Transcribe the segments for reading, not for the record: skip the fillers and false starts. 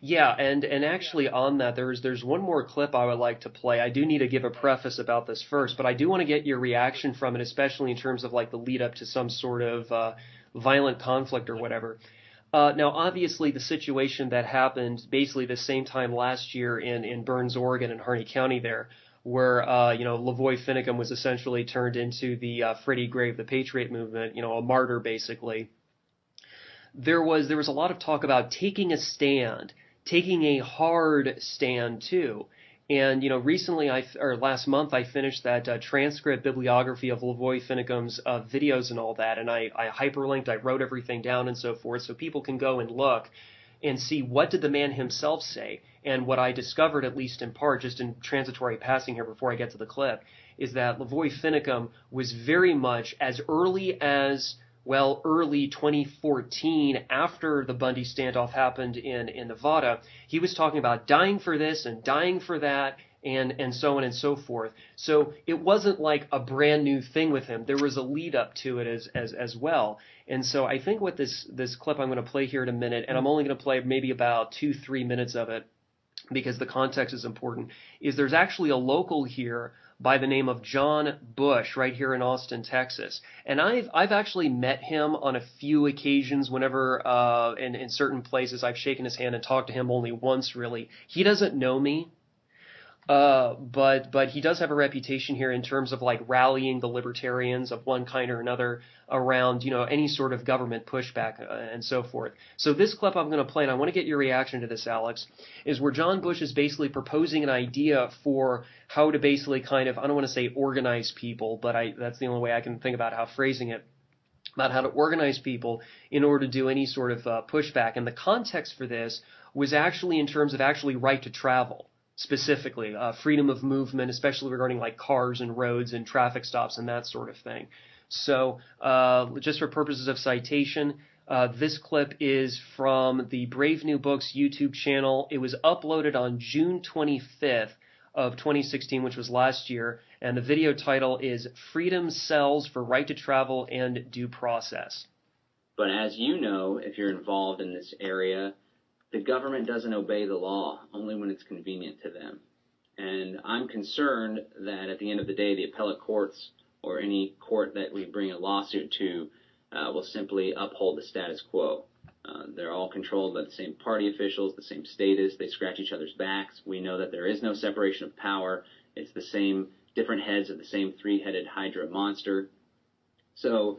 Yeah, and actually on that, there's one more clip I would like to play. I do need to give a preface about this first, but I do want to get your reaction from it, especially in terms of like the lead up to some sort of violent conflict or whatever. Now, obviously, the situation that happened basically the same time last year in Burns, Oregon, and Harney County there, where Lavoy Finicum was essentially turned into the Freddie Gray of the Patriot movement, a martyr basically. There was a lot of talk about taking a stand, taking a hard stand too. And recently or last month I finished that transcript bibliography of Lavoy Finicum's videos and all that, and I hyperlinked, I wrote everything down and so forth, so people can go and look and see what did the man himself say. And what I discovered, at least in part, just in transitory passing here before I get to the clip, is that Lavoy Finicum was very much as early as early 2014, after the Bundy standoff happened in Nevada, he was talking about dying for this and dying for that and so on and so forth. So it wasn't like a brand new thing with him. There was a lead up to it as well. And so I think what this clip I'm going to play here in a minute, and I'm only going to play maybe about 2-3 minutes of it because the context is important, is there's actually a local here by the name of John Bush right here in Austin, Texas. And I've actually met him on a few occasions whenever in certain places I've shaken his hand and talked to him only once really. He doesn't know me. But he does have a reputation here in terms of like rallying the libertarians of one kind or another around, any sort of government pushback and so forth. So this clip I'm going to play, and I want to get your reaction to this, Alex, is where John Bush is basically proposing an idea for how to basically kind of, I don't want to say organize people, but that's the only way I can think about how phrasing it, about how to organize people in order to do any sort of pushback. And the context for this was actually in terms of actually right to travel. Specifically, freedom of movement, especially regarding like cars and roads and traffic stops and that sort of thing. So just for purposes of citation, this clip is from the Brave New Books YouTube channel. It was uploaded on June 25th of 2016, which was last year, and the video title is Freedom Sells for Right to Travel and Due Process. But as you know, if you're involved in this area, the government doesn't obey the law, only when it's convenient to them. And I'm concerned that at the end of the day, the appellate courts or any court that we bring a lawsuit to will simply uphold the status quo. They're all controlled by the same party officials, the same status. They scratch each other's backs. We know that there is no separation of power. It's the same different heads of the same three-headed Hydra monster. So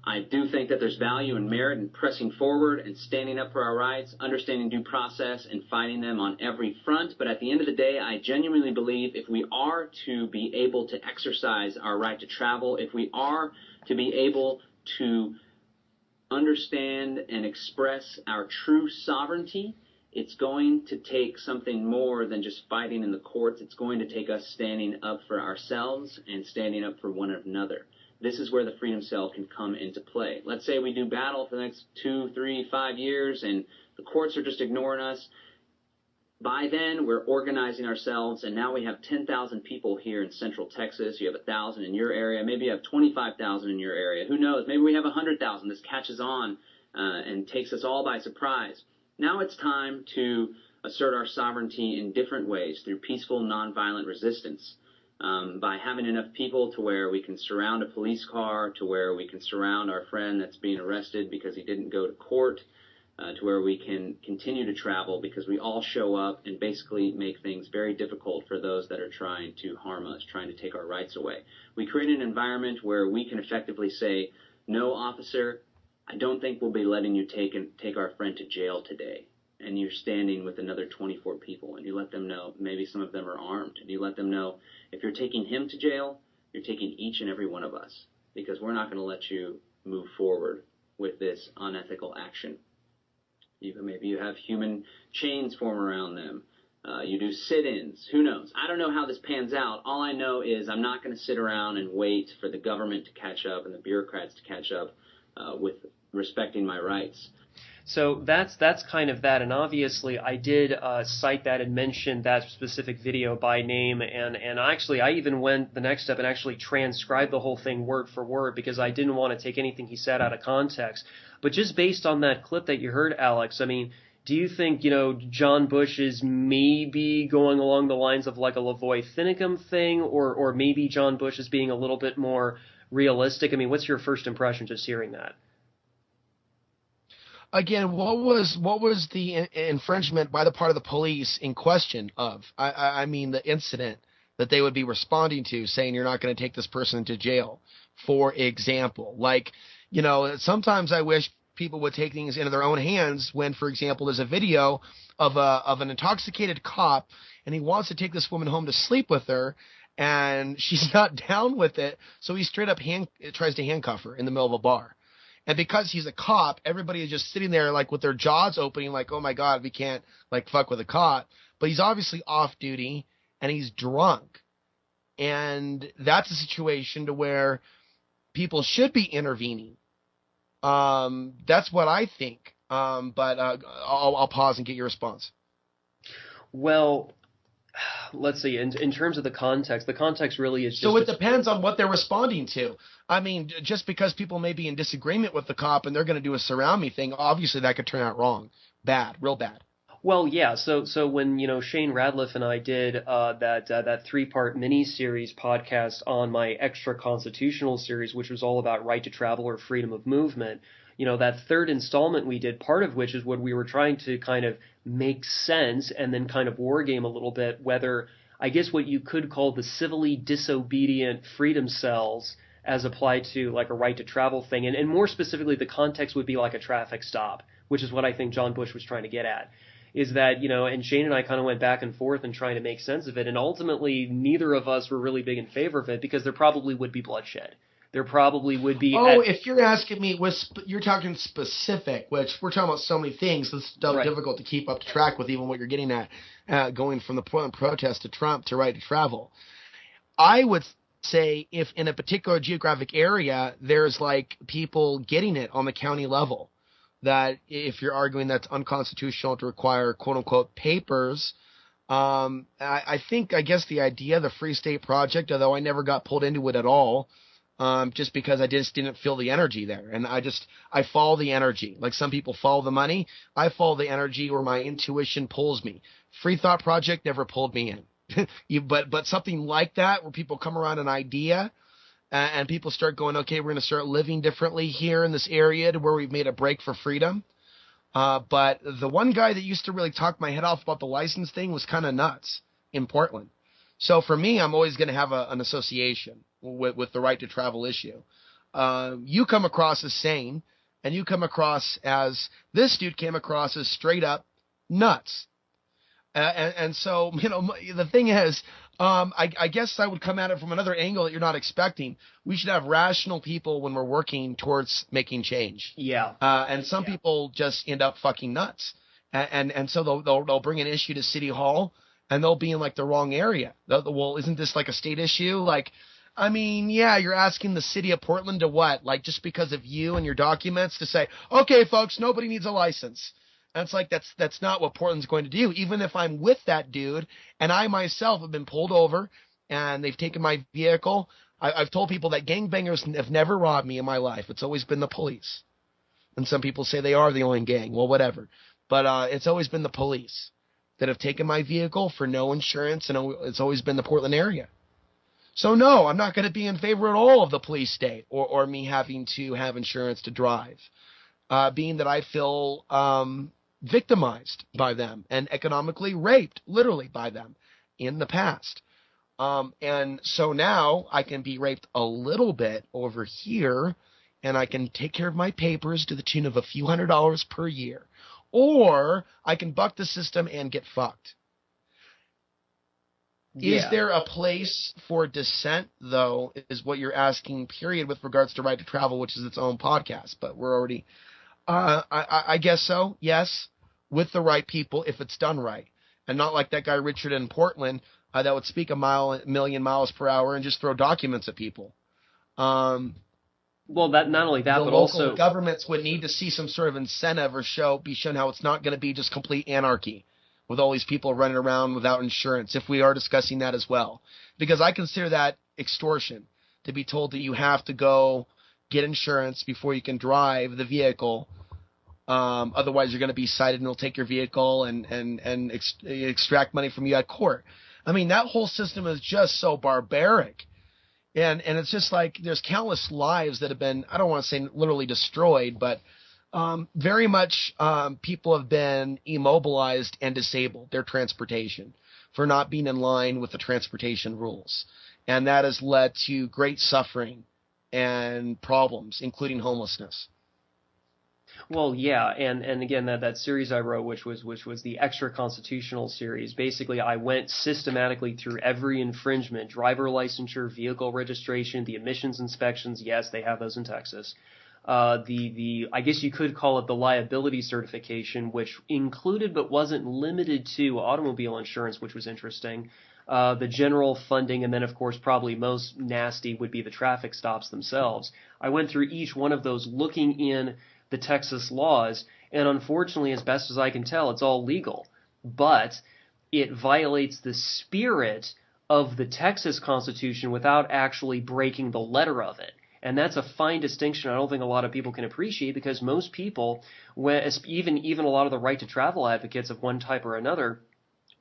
I do think that there's value and merit in pressing forward and standing up for our rights, understanding due process, and fighting them on every front. But at the end of the day, I genuinely believe if we are to be able to exercise our right to travel, if we are to be able to understand and express our true sovereignty, it's going to take something more than just fighting in the courts. It's going to take us standing up for ourselves and standing up for one another. This is where the freedom cell can come into play. Let's say we do battle for the next 2, 3, 5 years and the courts are just ignoring us. By then, we're organizing ourselves, and now we have 10,000 people here in Central Texas. You have 1,000 in your area. Maybe you have 25,000 in your area. Who knows? Maybe we have 100,000. This catches on and takes us all by surprise. Now it's time to assert our sovereignty in different ways through peaceful, nonviolent resistance. By having enough people to where we can surround a police car, to where we can surround our friend that's being arrested because he didn't go to court, to where we can continue to travel because we all show up and basically make things very difficult for those that are trying to harm us, trying to take our rights away. We create an environment where we can effectively say, no, officer, I don't think we'll be letting you take our friend to jail today. And you're standing with another 24 people, and you let them know, maybe some of them are armed, and you let them know, if you're taking him to jail, you're taking each and every one of us, because we're not going to let you move forward with this unethical action. Maybe you have human chains form around them. You do sit-ins. Who knows? I don't know how this pans out. All I know is I'm not going to sit around and wait for the government to catch up and the bureaucrats to catch up with respecting my rights. So that's kind of that, and obviously I did cite that and mention that specific video by name, and actually I even went the next step and actually transcribed the whole thing word for word because I didn't want to take anything he said out of context. But just based on that clip that you heard, Alex, I mean, Do you think, John Bush is maybe going along the lines of like a Lavoy Finicum thing, or maybe John Bush is being a little bit more realistic? I mean, what's your first impression just hearing that? Again, what was the infringement by the part of the police in question of? I mean, the incident that they would be responding to, saying you're not going to take this person to jail, for example. Like, sometimes I wish people would take things into their own hands when, for example, there's a video of an intoxicated cop and he wants to take this woman home to sleep with her, and she's not down with it, so he straight up tries to handcuff her in the middle of a bar. And because he's a cop, everybody is just sitting there like with their jaws opening, like, oh my God, we can't like fuck with a cop. But he's obviously off duty and he's drunk. And that's a situation to where people should be intervening. That's what I think. But I'll pause and get your response. Well, let's see. In terms of the context really is just. So it depends on what they're responding to. I mean, just because people may be in disagreement with the cop and they're going to do a surround me thing, obviously that could turn out wrong. Bad, real bad. Well, yeah. So when Shane Radliff and I did that 3-part mini-series podcast on my extra constitutional series, which was all about right to travel or freedom of movement, that third installment we did, part of which is what we were trying to kind of make sense and then kind of wargame a little bit whether, I guess, what you could call the civilly disobedient freedom cells as applied to like a right to travel thing, and more specifically the context would be like a traffic stop, which is what I think John Bush was trying to get at. Is that, and Shane and I kind of went back and forth and trying to make sense of it, and ultimately neither of us were really big in favor of it because there probably would be bloodshed. There probably would be. If you're asking me, you're talking specific, which we're talking about so many things, it's right. Difficult to keep up to track with even what you're getting at, going from the Portland protest to Trump to right to travel. I would say if in a particular geographic area, there's like people getting it on the county level, that if you're arguing that's unconstitutional to require quote unquote papers, I guess the idea of the Free State Project, although I never got pulled into it at all, just because I just didn't feel the energy there. And I follow the energy. Like some people follow the money. I follow the energy where my intuition pulls me. Free Thought Project never pulled me in. But something like that where people come around an idea and people start going, okay, we're going to start living differently here in this area to where we've made a break for freedom. But the one guy that used to really talk my head off about the license thing was kind of nuts in Portland. So for me, I'm always going to have an association with the right to travel issue. You come across as sane, and you come across as, this dude came across as straight up nuts. And so, the thing is, I guess I would come at it from another angle that you're not expecting. We should have rational people when we're working towards making change. Yeah. And some people just end up fucking nuts. And so they'll bring an issue to City Hall, and they'll be in like the wrong area. Well, isn't this like a state issue? Like, I mean, yeah, you're asking the city of Portland to what? Like, just because of you and your documents to say, okay, folks, nobody needs a license. And it's like, that's not what Portland's going to do. Even if I'm with that dude and I myself have been pulled over and they've taken my vehicle, I've told people that gangbangers have never robbed me in my life. It's always been the police. And some people say they are the only gang. Well, whatever. But it's always been the police that have taken my vehicle for no insurance, and it's always been the Portland area. So no, I'm not going to be in favor at all of the police state or me having to have insurance to drive, being that I feel victimized by them and economically raped, literally, by them in the past. And so now I can be raped a little bit over here, and I can take care of my papers to the tune of a few $100s per year. Or I can buck the system and get fucked. Yeah. Is there a place for dissent, though, is what you're asking, period, with regards to right to travel, which is its own podcast. But we're already, I guess so, yes, with the right people if it's done right. And not like that guy Richard in Portland that would speak a million miles per hour and just throw documents at people. Well, that not only that, but also local governments would need to see some sort of incentive or be shown how it's not going to be just complete anarchy with all these people running around without insurance, if we are discussing that as well. Because I consider that extortion, to be told that you have to go get insurance before you can drive the vehicle Otherwise, you're going to be cited and they'll take your vehicle and extract money from you at court. I mean, that whole system is just so barbaric. And it's just like there's countless lives that have been, I don't want to say literally destroyed, but very much people have been immobilized and disabled, their transportation, for not being in line with the transportation rules. And that has led to great suffering and problems, including homelessness. Well, yeah, and again, that series I wrote, which was the extra constitutional series, basically I went systematically through every infringement: driver licensure, vehicle registration, the emissions inspections. Yes, they have those in Texas. The I guess you could call it the liability certification, which included but wasn't limited to automobile insurance, which was interesting. The general funding, and then of course probably most nasty would be the traffic stops themselves. I went through each one of those looking in the Texas laws, and unfortunately, as best as I can tell, it's all legal. But it violates the spirit of the Texas Constitution without actually breaking the letter of it. And that's a fine distinction I don't think a lot of people can appreciate, because most people, even a lot of the right to travel advocates of one type or another,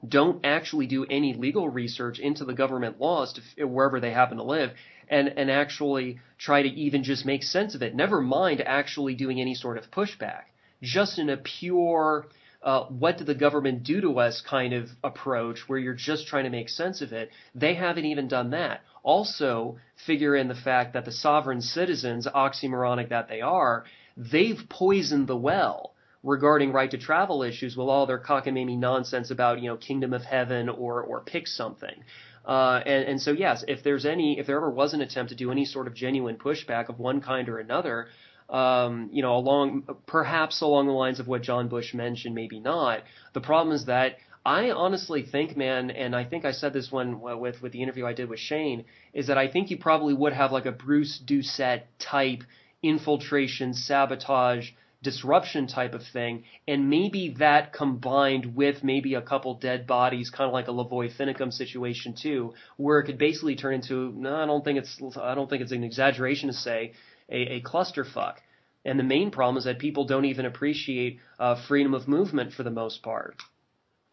don't actually do any legal research into the government laws to wherever they happen to live, and actually try to even just make sense of it. Never mind actually doing any sort of pushback. Just in a pure what did the government do to us kind of approach, where you're just trying to make sense of it. They haven't even done that. Also, figure in the fact that the sovereign citizens, oxymoronic that they are, they've poisoned the well regarding right to travel issues with all their cockamamie nonsense about, Kingdom of Heaven or pick something. And so yes, if there ever was an attempt to do any sort of genuine pushback of one kind or another, perhaps along the lines of what John Bush mentioned, maybe not. The problem is that I honestly think, man, and I think I said this one with the interview I did with Shane, is that I think you probably would have like a Bruce Doucette type infiltration, sabotage, disruption type of thing, and maybe that combined with maybe a couple dead bodies, kind of like a Lavoy Finicum situation too, where it could basically turn into, no, I don't think it's an exaggeration to say, a clusterfuck. And the main problem is that people don't even appreciate freedom of movement for the most part.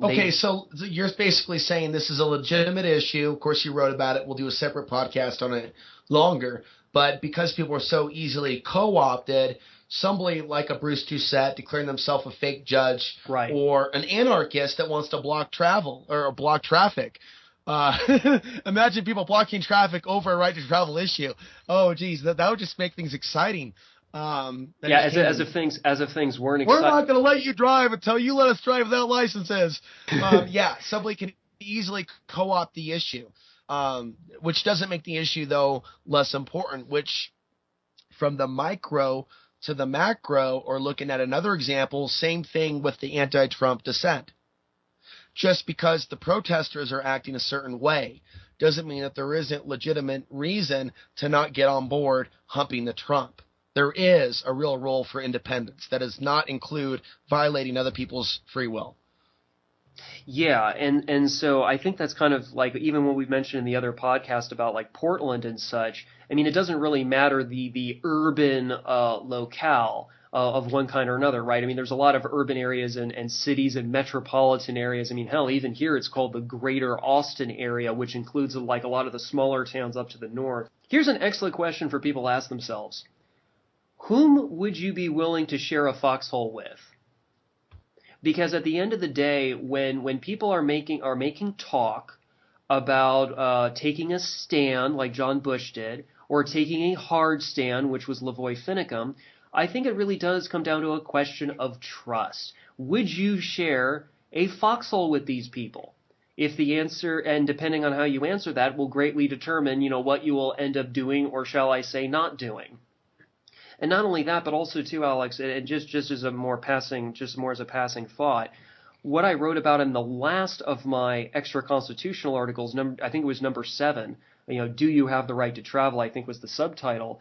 Okay, so you're basically saying this is a legitimate issue. Of course, you wrote about it. We'll do a separate podcast on it longer. But because people are so easily co-opted, somebody like a Bruce Doucette declaring himself a fake judge, right, or an anarchist that wants to block travel or block traffic. Imagine people blocking traffic over a right to travel issue. Oh, geez, that would just make things exciting. As if things weren't exciting. We're not going to let you drive until you let us drive without licenses. Somebody can easily co-opt the issue, which doesn't make the issue, though, less important, which from the micro to the macro, or looking at another example, same thing with the anti-Trump dissent. Just because the protesters are acting a certain way doesn't mean that there isn't legitimate reason to not get on board humping the Trump. There is a real role for independence that does not include violating other people's free will. Yeah, and so I think that's kind of like even what we've mentioned in the other podcast about like Portland and such. I mean, it doesn't really matter the urban locale of one kind or another, right? I mean, there's a lot of urban areas and cities and metropolitan areas. I mean, hell, even here it's called the Greater Austin area, which includes like a lot of the smaller towns up to the north. Here's an excellent question for people to ask themselves. Whom would you be willing to share a foxhole with? Because at the end of the day, when people are making talk about taking a stand like John Bush did, or taking a hard stand, which was Lavoy Finicum, I think it really does come down to a question of trust. Would you share a foxhole with these people? If the answer, and depending on how you answer that, will greatly determine, what you will end up doing, or shall I say not doing. And not only that, but also too, Alex, and just as a more as a passing thought, what I wrote about in the last of my extra constitutional articles, I think it was number 7, do you have the right to travel, I think was the subtitle.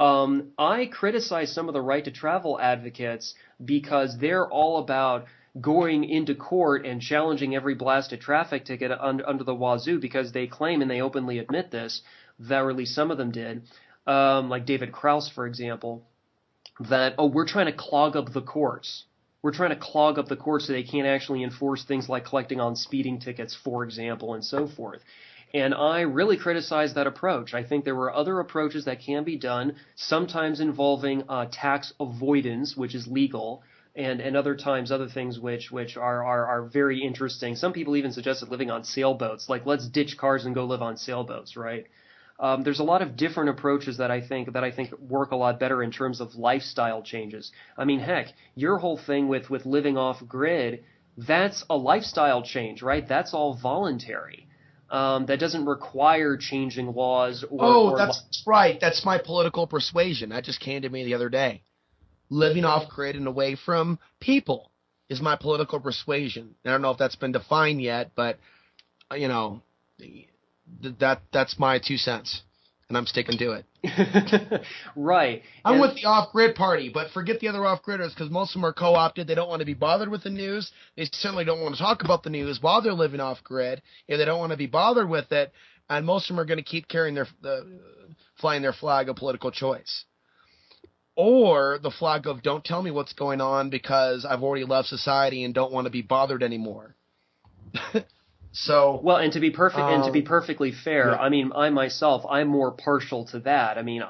I criticized some of the right to travel advocates because they're all about going into court and challenging every blasted traffic ticket under the wazoo, because they claim, and they openly admit this, that or at least some of them did, like David Krause, for example, that, oh, we're trying to clog up the courts. We're trying to clog up the courts so they can't actually enforce things like collecting on speeding tickets, for example, and so forth. And I really criticize that approach. I think there were other approaches that can be done, sometimes involving tax avoidance, which is legal, and other times other things which are very interesting. Some people even suggested living on sailboats, like let's ditch cars and go live on sailboats, right? There's a lot of different approaches that I think work a lot better in terms of lifestyle changes. I mean, heck, your whole thing with living off grid, that's a lifestyle change, right? That's all voluntary. That doesn't require changing laws That's right. That's my political persuasion. That just came to me the other day. Living off grid and away from people is my political persuasion. I don't know if that's been defined yet, but that's my 2 cents, and I'm sticking to it. Right. I'm with the off-grid party, but forget the other off-gridders because most of them are co-opted. They don't want to be bothered with the news. They certainly don't want to talk about the news while they're living off-grid. If they don't want to be bothered with it, and most of them are going to keep carrying flying their flag of political choice. Or the flag of don't tell me what's going on because I've already left society and don't want to be bothered anymore. So well, and to be perfectly fair, yeah. I mean, I'm more partial to that. I mean,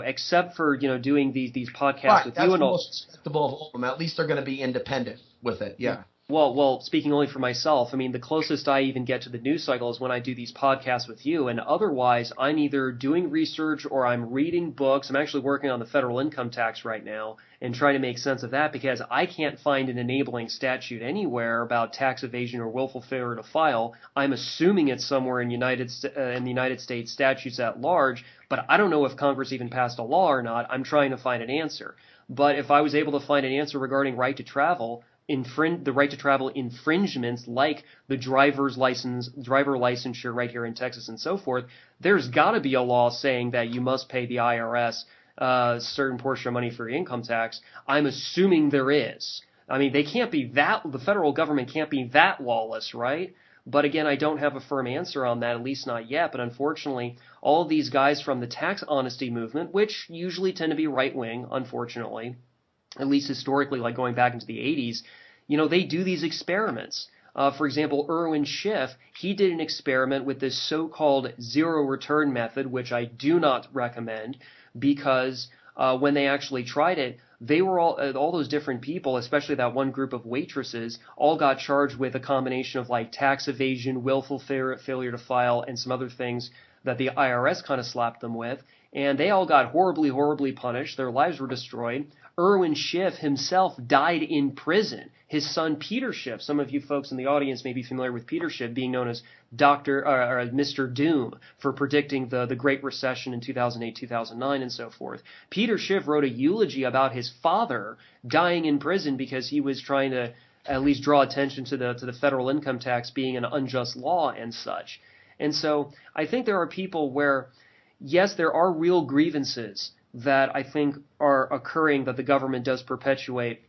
except for doing these podcasts with you and all. That's most respectable of all of them. At least they're going to be independent with it. Yeah. Well, speaking only for myself, I mean, the closest I even get to the news cycle is when I do these podcasts with you, and otherwise, I'm either doing research or I'm reading books. I'm actually working on the federal income tax right now and trying to make sense of that because I can't find an enabling statute anywhere about tax evasion or willful failure to file. I'm assuming it's somewhere in the United States statutes at large, but I don't know if Congress even passed a law or not. I'm trying to find an answer. But if I was able to find an answer regarding right to travel, the right to travel infringements like the driver licensure right here in Texas and so forth, there's got to be a law saying that you must pay the IRS a certain portion of money for your income tax. I'm assuming there is. I mean, the federal government can't be that lawless, right? But again, I don't have a firm answer on that, at least not yet. But unfortunately, all of these guys from the tax honesty movement, which usually tend to be right-wing, unfortunately, at least historically, like going back into the 80s, they do these experiments. For example, Irwin Schiff, he did an experiment with this so-called zero return method, which I do not recommend because when they actually tried it, they were all those different people, especially that one group of waitresses, all got charged with a combination of like tax evasion, willful failure to file, and some other things that the IRS kind of slapped them with. And they all got horribly, horribly punished. Their lives were destroyed. Irwin Schiff himself died in prison. His son Peter Schiff, some of you folks in the audience may be familiar with Peter Schiff, being known as Mr. Doom for predicting the Great Recession in 2008, 2009, and so forth. Peter Schiff wrote a eulogy about his father dying in prison because he was trying to at least draw attention to the federal income tax being an unjust law and such. And so I think there are people where, yes, there are real grievances that I think are occurring that the government does perpetuate.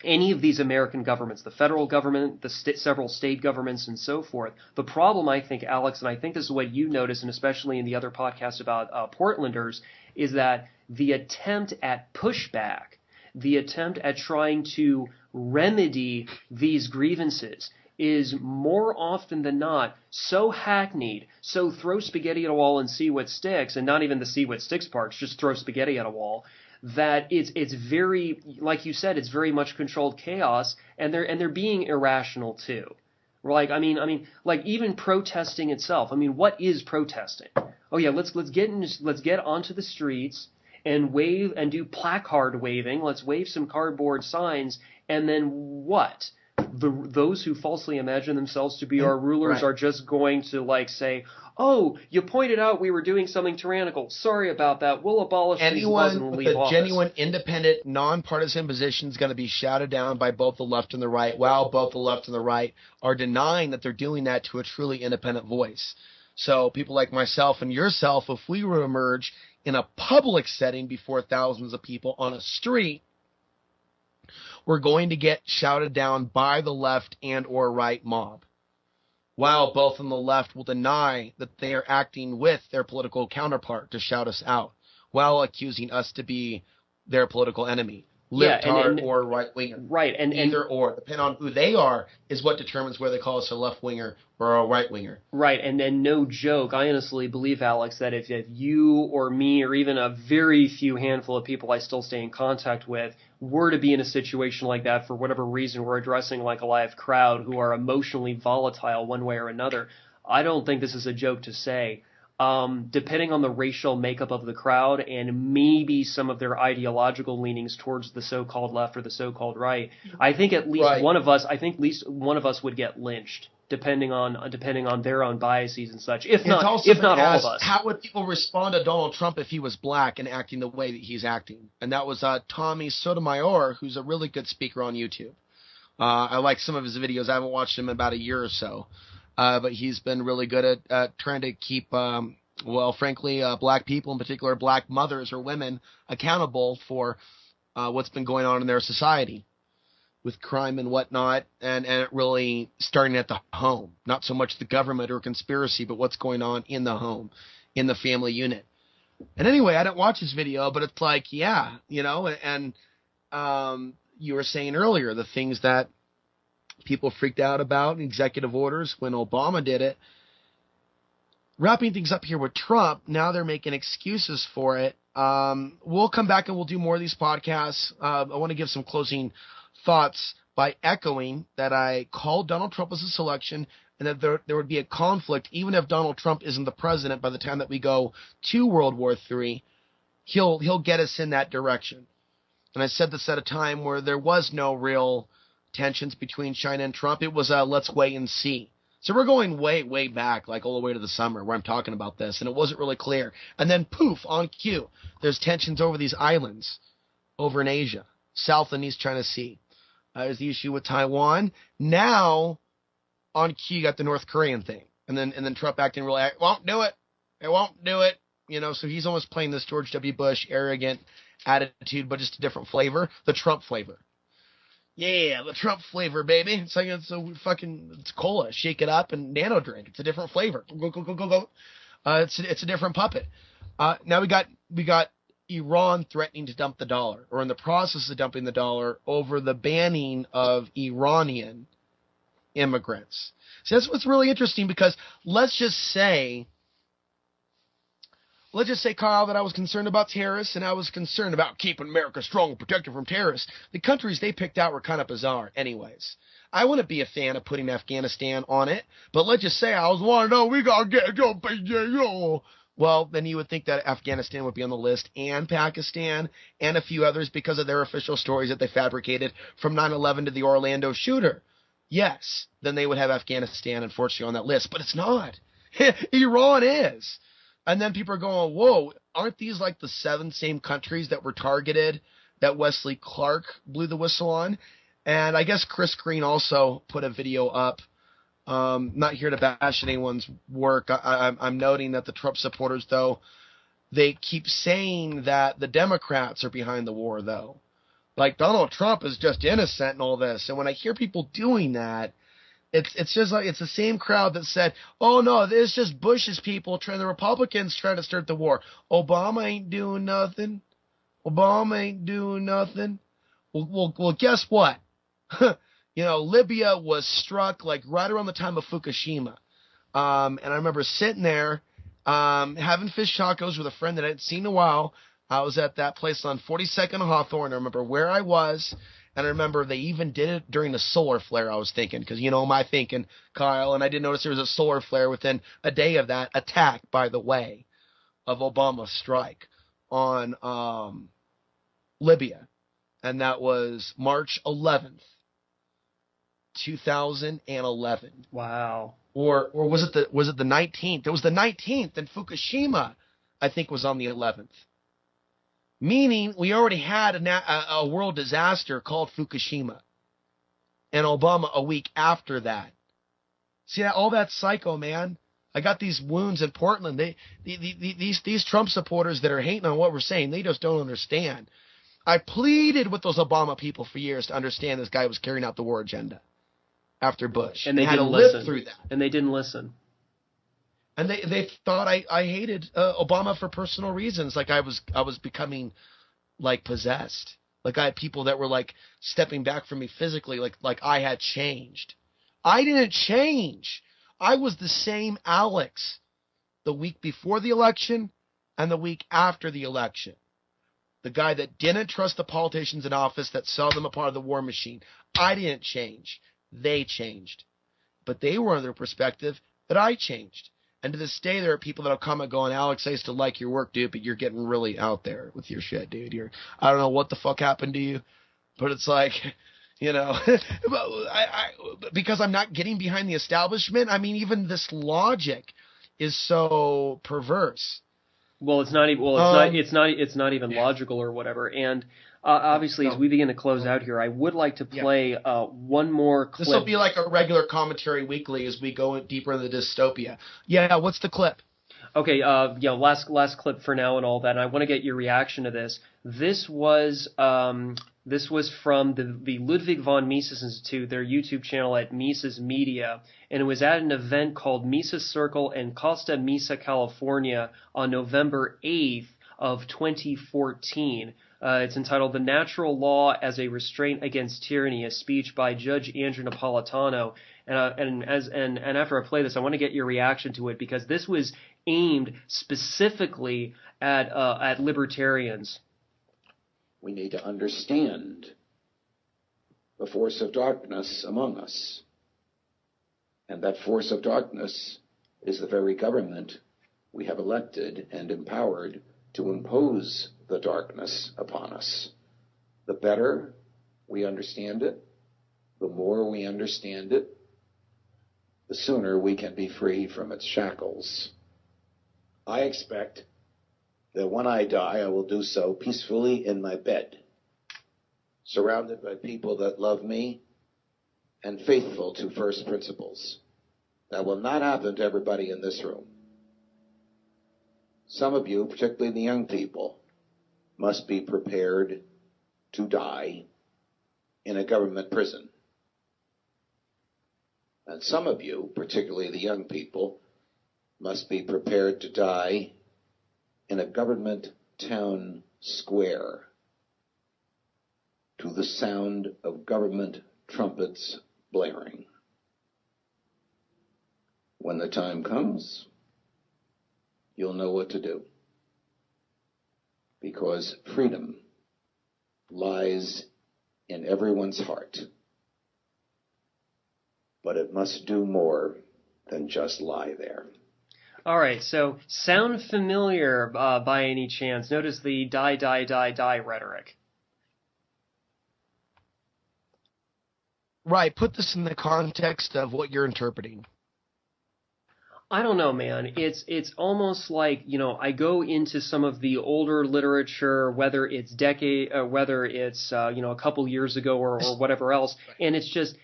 Any of these American governments, the federal government, several state governments, and so forth. The problem, I think, Alex, and I think this is what you notice, and especially in the other podcast about Portlanders, is that the attempt at pushback, the attempt at trying to remedy these grievances is more often than not so hackneyed, so throw spaghetti at a wall and see what sticks, and not even the see what sticks parts, just throw spaghetti at a wall, that it's very, like you said, it's very much controlled chaos, and they're being irrational too. Like like even protesting itself. I mean, what is protesting? Oh yeah, let's get onto the streets and wave and do placard waving. Let's wave some cardboard signs, and then what? Those who falsely imagine themselves to be our rulers are just going to say, oh, you pointed out we were doing something tyrannical. Sorry about that. We'll abolish these laws and leave office. Anyone with a genuine, independent, nonpartisan position is going to be shouted down by both the left and the right, while both the left and the right are denying that they're doing that to a truly independent voice. So people like myself and yourself, if we were to emerge in a public setting before thousands of people on a street, we're going to get shouted down by the left and or right mob, while both on the left will deny that they are acting with their political counterpart to shout us out, while accusing us to be their political enemy. Yeah, Libtard or right winger. right, Either or, depending on who they are, is what determines whether they call us a left winger or a right winger. right, and no joke, I honestly believe, Alex, that if you or me or even a very few handful of people I still stay in contact with were to be in a situation like that for whatever reason, we're addressing like a live crowd who are emotionally volatile one way or another, I don't think this is a joke to say. Depending on the racial makeup of the crowd and maybe some of their ideological leanings towards the so-called left or the so-called right, I think at least one of us would get lynched, depending on their own biases and such. If not all of us. How would people respond to Donald Trump if he was black and acting the way that he's acting? And that was Tommy Sotomayor, who's a really good speaker on YouTube. I like some of his videos. I haven't watched him in about a year or so. But he's been really good at trying to keep, frankly, black people, in particular black mothers or women, accountable for what's been going on in their society with crime and whatnot, and it really starting at the home. Not so much the government or conspiracy, but what's going on in the home, in the family unit. And anyway, I didn't watch his video, but it's like, yeah, you know, and you were saying earlier, the things that people freaked out about in executive orders when Obama did it. Wrapping things up here with Trump, now they're making excuses for it. We'll come back and we'll do more of these podcasts. I want to give some closing thoughts by echoing that I called Donald Trump as a selection and that there would be a conflict even if Donald Trump isn't the president by the time that we go to World War III. He'll get us in that direction. And I said this at a time where there was no real tensions between China and Trump. It was let's wait and see. So we're going way, way back, like all the way to the summer where I'm talking about this, and it wasn't really clear. And then poof, on cue, there's tensions over these islands over in Asia, South and East China Sea. There's the issue with Taiwan. Now, on cue, you got the North Korean thing. And then Trump acting really, it won't do it. It won't do it. You know, so he's almost playing this George W. Bush arrogant attitude, but just a different flavor, the Trump flavor. Yeah, the Trump flavor, baby. It's like it's cola. Shake it up and nano drink. It's a different flavor. Go. It's a different puppet. Now we got Iran threatening to dump the dollar, or in the process of dumping the dollar over the banning of Iranian immigrants. So that's what's really interesting, because let's just say, Kyle, that I was concerned about terrorists and I was concerned about keeping America strong and protected from terrorists. The countries they picked out were kind of bizarre anyways. I wouldn't be a fan of putting Afghanistan on it, but let's just say I was wanting to know, we got to get yo. Well, then you would think that Afghanistan would be on the list, and Pakistan and a few others because of their official stories that they fabricated from 9/11 to the Orlando shooter. Yes, then they would have Afghanistan, unfortunately, on that list, but it's not. Iran is. And then people are going, whoa, aren't these like the 7 same countries that were targeted that Wesley Clark blew the whistle on? And I guess Chris Green also put a video up. Not here to bash anyone's work. I'm noting that the Trump supporters, though, they keep saying that the Democrats are behind the war, though. Like Donald Trump is just innocent in all this. And when I hear people doing that, it's just like it's the same crowd that said, "Oh no, it's just Bush's people the Republicans trying to start the war. Obama ain't doing nothing. Obama ain't doing nothing." Well, guess what? You know, Libya was struck like right around the time of Fukushima, and I remember sitting there having fish tacos with a friend that I hadn't seen in a while. I was at that place on 42nd and Hawthorne. I remember where I was. And I remember they even did it during the solar flare, I was thinking, because, you know, my thinking, Kyle, and I did notice there was a solar flare within a day of that attack, by the way, of Obama's strike on Libya. And that was March 11th, 2011. Wow. Or was it the 19th? It was the 19th, and Fukushima, I think, was on the 11th. Meaning we already had a world disaster called Fukushima, and Obama a week after that. See, all that psycho, man. I got these wounds in Portland. These Trump supporters that are hating on what we're saying, they just don't understand. I pleaded with those Obama people for years to understand this guy was carrying out the war agenda after Bush, and they had to didn't live listen. through that. And they didn't listen. And they thought I hated Obama for personal reasons, like I was becoming like possessed. Like I had people that were like stepping back from me physically, like I had changed. I didn't change. I was the same Alex the week before the election and the week after the election. The guy that didn't trust the politicians in office, that saw them a part of the war machine. I didn't change. They changed. But they were under the perspective that I changed. And to this day, there are people that'll comment going, Alex, I used to like your work, dude, but you're getting really out there with your shit, dude. I don't know what the fuck happened to you, but it's like, because I'm not getting behind the establishment. I mean, even this logic is so perverse. Well, it's not even. Well, it's not even logical or whatever. And obviously, as we begin to close out here, I would like to play one more clip. This will be like a regular commentary weekly as we go deeper into the dystopia. Yeah, what's the clip? Okay, last clip for now and all that. And I want to get your reaction to this. This was from the Ludwig von Mises Institute, their YouTube channel at Mises Media, and it was at an event called Mises Circle in Costa Mesa, California, on November 8th of 2014. It's entitled "The Natural Law as a Restraint Against Tyranny," a speech by Judge Andrew Napolitano. And after I play this, I want to get your reaction to it, because this was aimed specifically at libertarians. We need to understand the force of darkness among us. And that force of darkness is the very government we have elected and empowered to impose the darkness upon us. The better we understand it, the more we understand it, the sooner we can be free from its shackles. I expect that when I die, I will do so peacefully in my bed, surrounded by people that love me and faithful to first principles. That will not happen to everybody in this room. Some of you, particularly the young people, must be prepared to die in a government prison. And some of you, particularly the young people, must be prepared to die in a government town square to the sound of government trumpets blaring. When the time comes, you'll know what to do, because freedom lies in everyone's heart, but it must do more than just lie there. All right, so sound familiar by any chance? Notice the die, die, die, die rhetoric. Right, put this in the context of what you're interpreting. I don't know, man. It's almost like, I go into some of the older literature, whether it's a couple years ago or whatever else, and it's just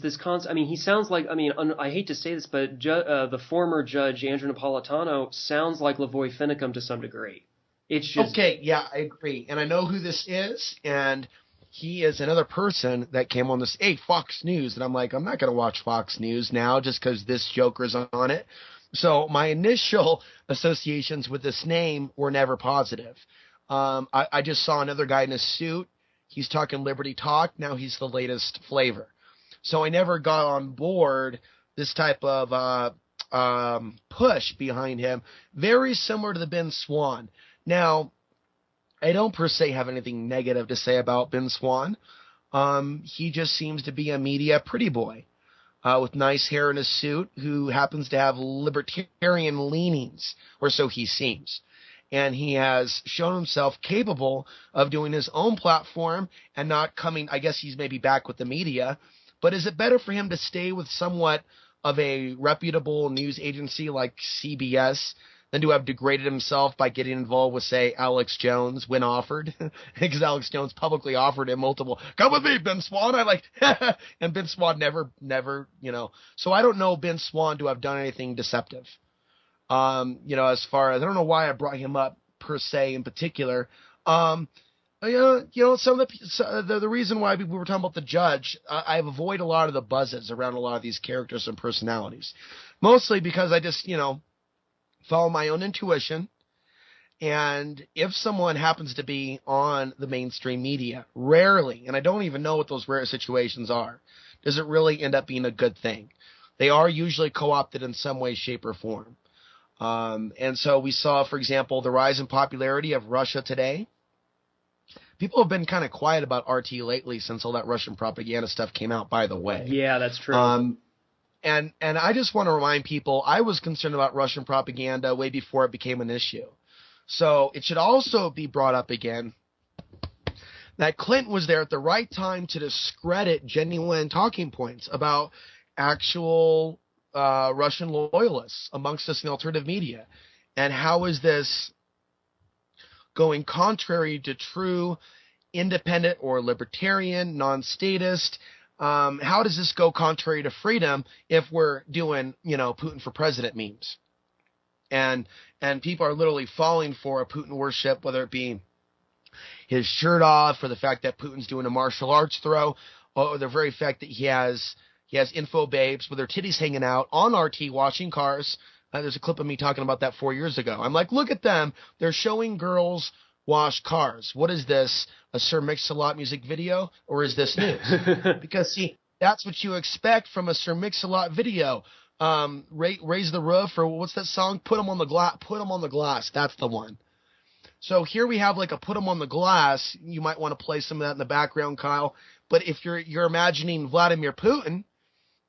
this concept. I mean, he sounds like, I hate to say this, but the former judge Andrew Napolitano sounds like Lavoy Finicum to some degree. It's just okay. Yeah, I agree, and I know who this is, and he is another person that came on this, Fox News, and I'm like, I'm not going to watch Fox News now just because this joker's on it. So my initial associations with this name were never positive. I just saw another guy in a suit. He's talking Liberty Talk. Now he's the latest flavor. So I never got on board this type of push behind him, very similar to the Ben Swann. Now, I don't per se have anything negative to say about Ben Swann. He just seems to be a media pretty boy with nice hair in a suit who happens to have libertarian leanings, or so he seems. And he has shown himself capable of doing his own platform and not coming, I guess he's maybe back with the media, but is it better for him to stay with somewhat of a reputable news agency like CBS than to have degraded himself by getting involved with, say, Alex Jones when offered? Because Alex Jones publicly offered him multiple, come with me, Ben Swann. And Ben Swann never, So I don't know Ben Swann to have done anything deceptive. As far as, I don't know why I brought him up per se in particular. Some of the reason why we were talking about the judge, I avoid a lot of the buzzes around a lot of these characters and personalities. Mostly because I just, follow my own intuition, And if someone happens to be on the mainstream media, rarely, and I don't even know what those rare situations are, does it really end up being a good thing. They are usually co-opted in some way, shape, or form. And so we saw, for example, the rise in popularity of Russia Today. People have been kind of quiet about RT lately since all that Russian propaganda stuff came out, by the way. Yeah, that's true. And I just want to remind people, I was concerned about Russian propaganda way before it became an issue. So it should also be brought up again that Clinton was there at the right time to discredit genuine talking points about actual Russian loyalists amongst us in the alternative media. And how is this going contrary to true independent or libertarian, non-statist? How does this go contrary to freedom if we're doing, Putin for president memes? And people are literally falling for a Putin worship, whether it be his shirt off, or the fact that Putin's doing a martial arts throw, or the very fact that he has info babes with their titties hanging out on RT washing cars. There's a clip of me talking about that 4 years ago. I'm like, look at them. They're showing girls wash cars. What is this, a Sir Mix-a-Lot music video, or is this news? Because, see, that's what you expect from a Sir Mix-a-Lot video. Raise the roof, or what's that song? Put 'em on the glass. Put 'em on the glass. That's the one. So here we have like a put 'em on the glass. You might want to play some of that in the background, Kyle. But if you're imagining Vladimir Putin,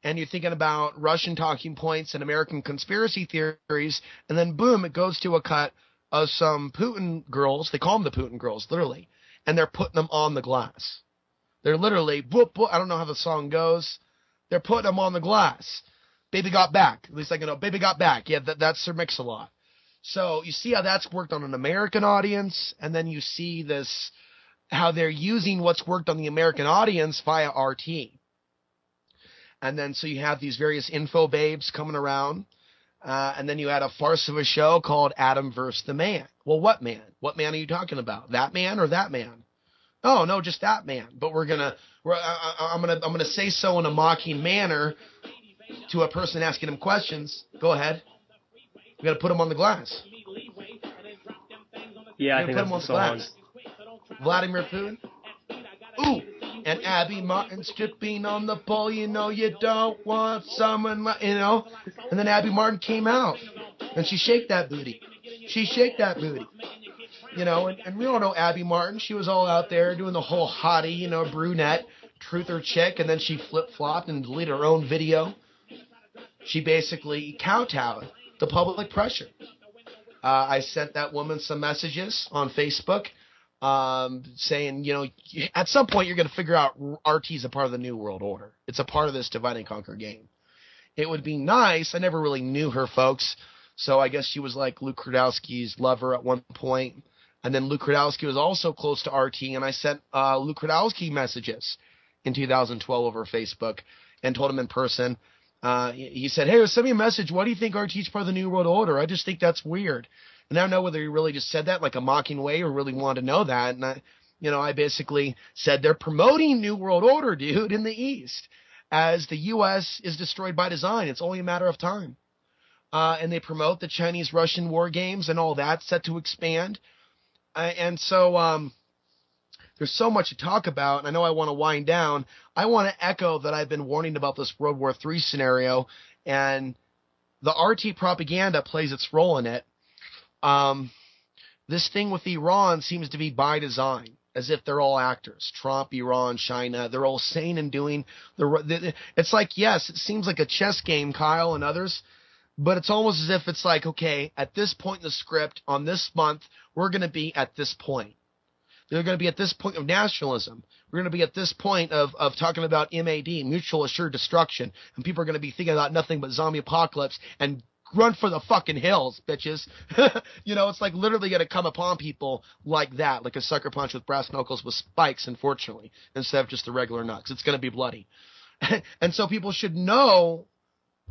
and you're thinking about Russian talking points and American conspiracy theories, and then boom, it goes to a cut of some Putin girls. They call them the Putin girls, literally, and they're putting them on the glass. They're literally, boop, boop, I don't know how the song goes. They're putting them on the glass. Baby got back. At least I can know. Baby got back. Yeah, that's Sir Mix-a-Lot. So you see how that's worked on an American audience, and then you see this, how they're using what's worked on the American audience via RT. And then so you have these various info babes coming around, and then you had a farce of a show called Adam vs. the Man. Well, what man? What man are you talking about? That man or that man? Oh no, just that man. But I'm gonna say so in a mocking manner to a person asking him questions. Go ahead. We got to put him on the glass. Yeah, I think that's the song. Vladimir Putin. Ooh, and Abby Martin stripping on the pole. You don't want someone, And then Abby Martin came out, and she shaked that booty. And we all know Abby Martin. She was all out there doing the whole hottie, brunette, truther chick, and then she flip-flopped and deleted her own video. She basically kowtowed the public pressure. I sent that woman some messages on Facebook saying, at some point you're going to figure out RT is a part of the New World Order. It's a part of this divide and conquer game. It would be nice. I never really knew her, folks. So I guess she was like Luke Kradowski's lover at one point. And then Luke Kradowski was also close to RT. And I sent Luke Kradowski messages in 2012 over Facebook and told him in person. He said, hey, send me a message. Why do you think RT is part of the New World Order? I just think that's weird. And I don't know whether he really just said that like a mocking way or really wanted to know that. And I basically said they're promoting New World Order, dude, in the East. As the U.S. is destroyed by design. It's only a matter of time. And they promote the Chinese-Russian war games and all that set to expand. And so there's so much to talk about, and I know I want to wind down. I want to echo that I've been warning about this World War III scenario, and the RT propaganda plays its role in it. This thing with Iran seems to be by design, as if they're all actors. Trump, Iran, China, they're all saying and doing. It's like, yes, it seems like a chess game, Kyle and others, but it's almost as if it's like, okay, at this point in the script, on this month, we're going to be at this point. They're going to be at this point of nationalism. We're going to be at this point of talking about MAD, mutual assured destruction, and people are going to be thinking about nothing but zombie apocalypse and run for the fucking hills, bitches. It's like literally going to come upon people like that, like a sucker punch with brass knuckles with spikes, unfortunately, instead of just the regular knucks. It's going to be bloody. And so people should know,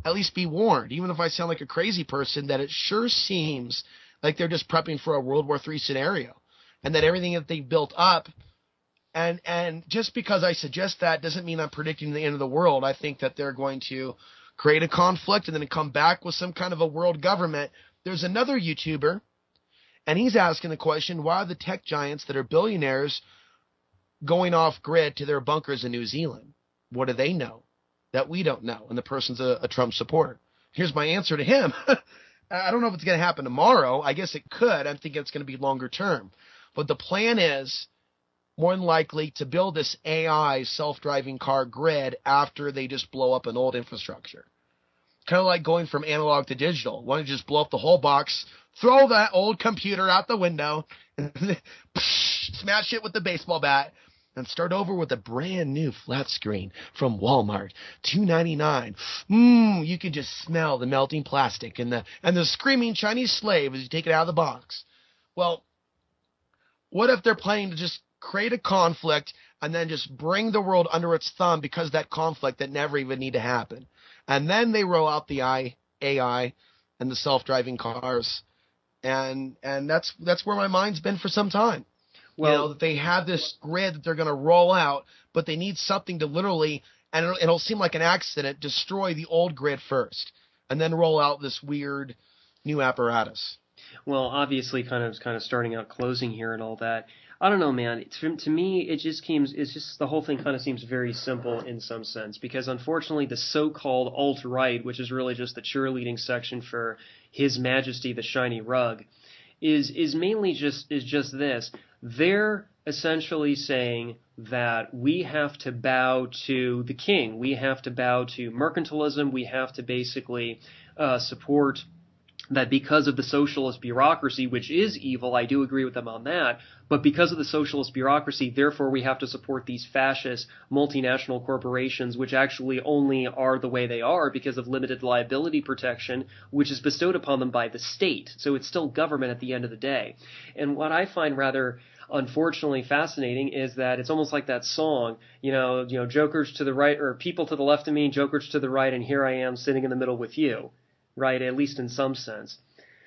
at least be warned, even if I sound like a crazy person, that it sure seems like they're just prepping for a World War III scenario. And that everything that they built up, and just because I suggest that doesn't mean I'm predicting the end of the world. I think that they're going to create a conflict and then come back with some kind of a world government. There's another YouTuber, And he's asking the question, why are the tech giants that are billionaires going off grid to their bunkers in New Zealand? What do they know that we don't know? And the person's a Trump supporter. Here's my answer to him. I don't know if it's going to happen tomorrow. I guess it could. I'm thinking it's going to be longer term. But the plan is more than likely to build this AI self-driving car grid after they just blow up an old infrastructure. Kind of like going from analog to digital. Why don't you just blow up the whole box, throw that old computer out the window, and smash it with the baseball bat, and start over with a brand new flat screen from Walmart, $2.99. You can just smell the melting plastic and the screaming Chinese slave as you take it out of the box. Well, what if they're planning to just create a conflict and then just bring the world under its thumb because of that conflict that never even need to happen? And then they roll out the AI and the self-driving cars. And that's where my mind's been for some time. Well, that they have this grid that they're going to roll out, but they need something to literally, and it'll seem like an accident, destroy the old grid first, and then roll out this weird new apparatus. Well, obviously, kind of starting out closing here and all that. I don't know, man. To me, it's just the whole thing kind of seems very simple in some sense, because unfortunately, the so-called alt-right, which is really just the cheerleading section for His Majesty the Shiny Rug, is mainly just this. They're essentially saying that we have to bow to the king. We have to bow to mercantilism. We have to basically support that because of the socialist bureaucracy, which is evil. I do agree with them on that. But because of the socialist bureaucracy, therefore we have to support these fascist multinational corporations, which actually only are the way they are because of limited liability protection, which is bestowed upon them by the state. So it's still government at the end of the day. And what I find rather unfortunately fascinating is that it's almost like that song, jokers to the right, or people to the left of me, jokers to the right, and here I am sitting in the middle with you. Right, at least in some sense.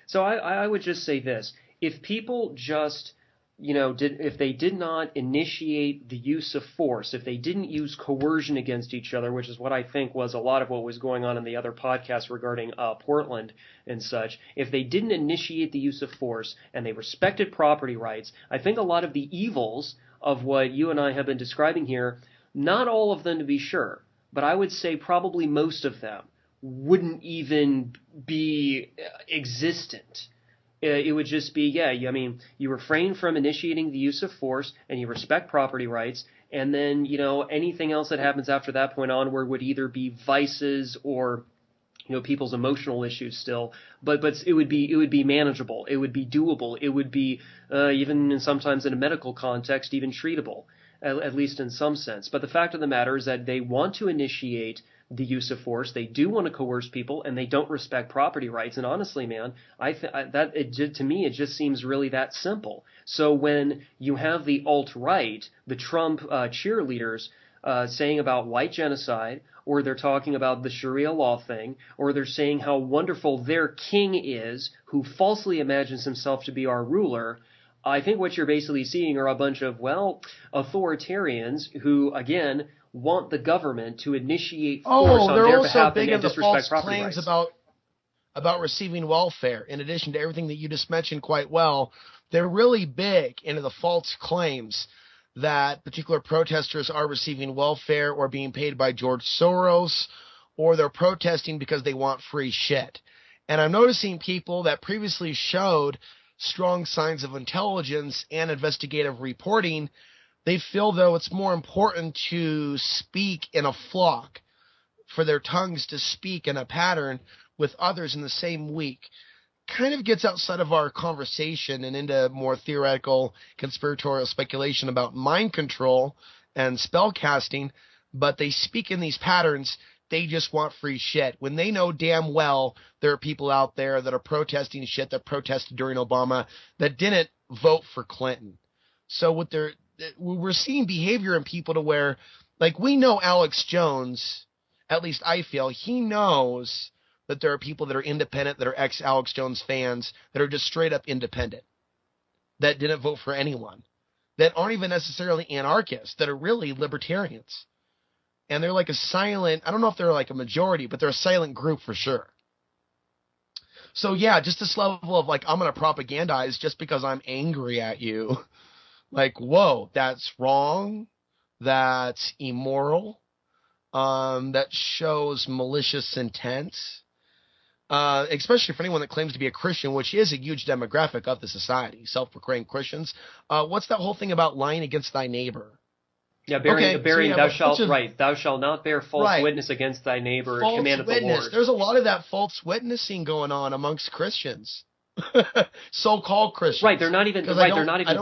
So I would just say this. If people just, if they did not initiate the use of force, if they didn't use coercion against each other, which is what I think was a lot of what was going on in the other podcasts regarding Portland and such, if they didn't initiate the use of force and they respected property rights, I think a lot of the evils of what you and I have been describing here, not all of them to be sure, but I would say probably most of them, wouldn't even be existent. It would just be, you refrain from initiating the use of force and you respect property rights, and then, anything else that happens after that point onward would either be vices or, people's emotional issues still, but it would be manageable. It would be doable. It would be, even sometimes in a medical context, even treatable, at least in some sense. But the fact of the matter is that they want to initiate the use of force. They do want to coerce people, and they don't respect property rights. And honestly, man, to me, it just seems really that simple. So when you have the alt-right, the Trump cheerleaders, saying about white genocide, or they're talking about the Sharia law thing, or they're saying how wonderful their king is, who falsely imagines himself to be our ruler, I think what you're basically seeing are a bunch of, authoritarians who, again, want the government to initiate force on their behalf and disrespect property rights. About receiving welfare. In addition to everything that you just mentioned quite well, they're really big into the false claims that particular protesters are receiving welfare or being paid by George Soros, or they're protesting because they want free shit. And I'm noticing people that previously showed strong signs of intelligence and investigative reporting, they feel, though, it's more important to speak in a flock, for their tongues to speak in a pattern with others in the same week. Kind of gets outside of our conversation and into more theoretical conspiratorial speculation about mind control and spell casting, but they speak in these patterns. They just want free shit, when they know damn well there are people out there that are protesting shit that protested during Obama that didn't vote for Clinton. So we're seeing behavior in people to where, like, we know Alex Jones, at least I feel, he knows that there are people that are independent, that are ex-Alex Jones fans, that are just straight up independent, that didn't vote for anyone, that aren't even necessarily anarchists, that are really libertarians. And they're like a silent, I don't know if they're like a majority, but they're a silent group for sure. So yeah, just this level of like, I'm going to propagandize just because I'm angry at you. Like, whoa, that's wrong. That's immoral. That shows malicious intent. Especially for anyone that claims to be a Christian, which is a huge demographic of the society, self-proclaimed Christians. What's that whole thing about lying against thy neighbor? Yeah, Okay, so you have thou a bunch shalt, of, right, thou shalt not bear false right, witness against thy neighbor, a false command of the witness. Lord. There's a lot of that false witnessing going on amongst Christians, so-called Right, Christians, because they're not I even don't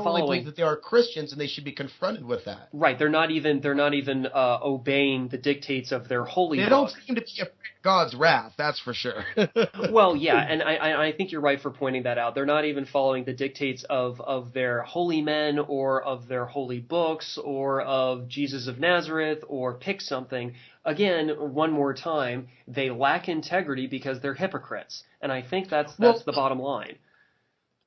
really believe following. that they are Christians and they should be confronted with that. Right, they're not even obeying the dictates of their holy They don't book. seem to be afraid of God's wrath, that's for sure. Well, yeah, and I think you're right for pointing that out. They're not even following the dictates of their holy men or of their holy books or of Jesus of Nazareth or pick something. Again, one more time, they lack integrity because they're hypocrites. And I think that's Well, the bottom line.